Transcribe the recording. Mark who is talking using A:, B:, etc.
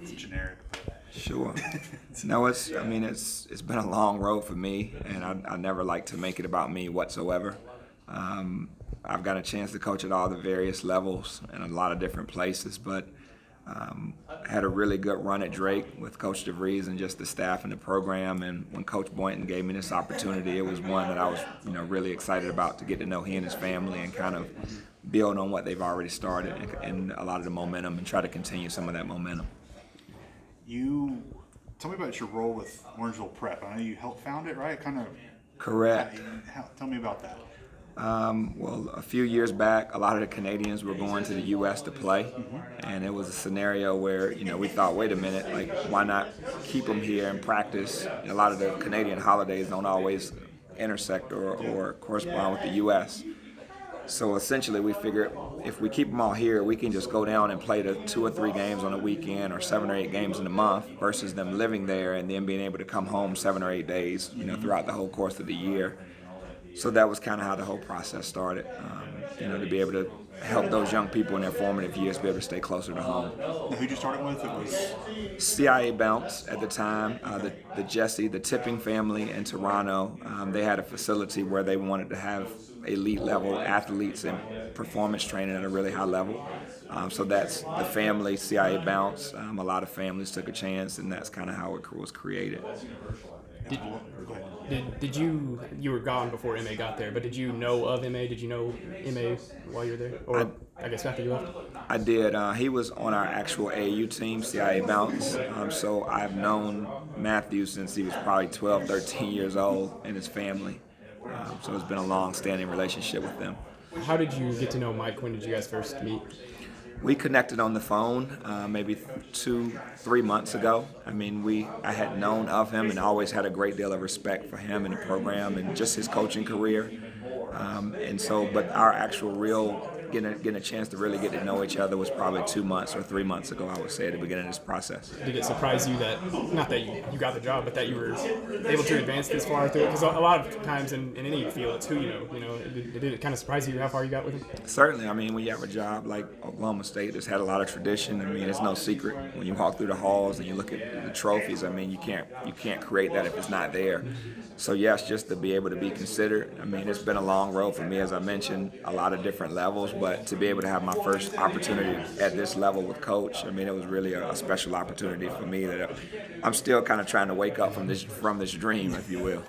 A: it's generic.
B: Sure. No, it's been a long road for me, and I never like to make it about me whatsoever. I've got a chance to coach at all the various levels in a lot of different places, but I had a really good run at Drake with Coach DeVries and just the staff and the program. And when Coach Boynton gave me this opportunity, it was one that I was, really excited about to get to know he and his family and kind of build on what they've already started and a lot of the momentum and try to continue some of that momentum.
A: You tell me about your role with Orangeville Prep. I know you helped found it, right? Kind of.
B: Correct.
A: Tell me about that.
B: Well, a few years back, a lot of the Canadians were going to the U.S. to play, and it was a scenario where we thought, wait a minute, like why not keep them here and practice? A lot of the Canadian holidays don't always intersect or correspond with the U.S. So essentially, we figured if we keep them all here, we can just go down and play the 2 or 3 games on a weekend or 7 or 8 games in a month versus them living there and then being able to come home 7 or 8 days, throughout the whole course of the year. So that was kind of how the whole process started, to be able to help those young people in their formative years be able to stay closer to home.
A: Now, who'd you start with? It was
B: CIA Bounce at the time, the Tipping family in Toronto. They had a facility where they wanted to have elite level athletes and performance training at a really high level. So that's the family, CIA Bounce. A lot of families took a chance, and that's kind of how it was created.
C: Did you were gone before MA got there, but did you know of MA? Did you know MA while you were there? Or I guess after you left?
B: I did. He was on our actual AAU team, CIA Bounce. So I've known Matthew since he was probably 12, 13 years old and his family. So it's been a long-standing relationship with them.
C: How did you get to know Mike? When did you guys first meet?
B: We connected on the phone maybe 2-3 months ago. I had known of him and always had a great deal of respect for him and the program and just his coaching career. But our actual real getting a chance to really get to know each other was probably 2 months or 3 months ago, I would say, at the beginning of this process.
C: Did it surprise you that, not that you got the job, but that you were able to advance this far through it? Because a lot of times in any field, it's who you know. Did it kind of surprise you how far you got with him?
B: Certainly. When you have a job like Oklahoma State that's had a lot of tradition, it's no secret. When you walk through the halls and you look at the trophies, you can't create that if it's not there. So yes, just to be able to be considered. It's been a long road for me, as I mentioned, a lot of different levels, but to be able to have my first opportunity at this level with Coach, it was really a special opportunity for me that I'm still kind of trying to wake up from this dream, if you will.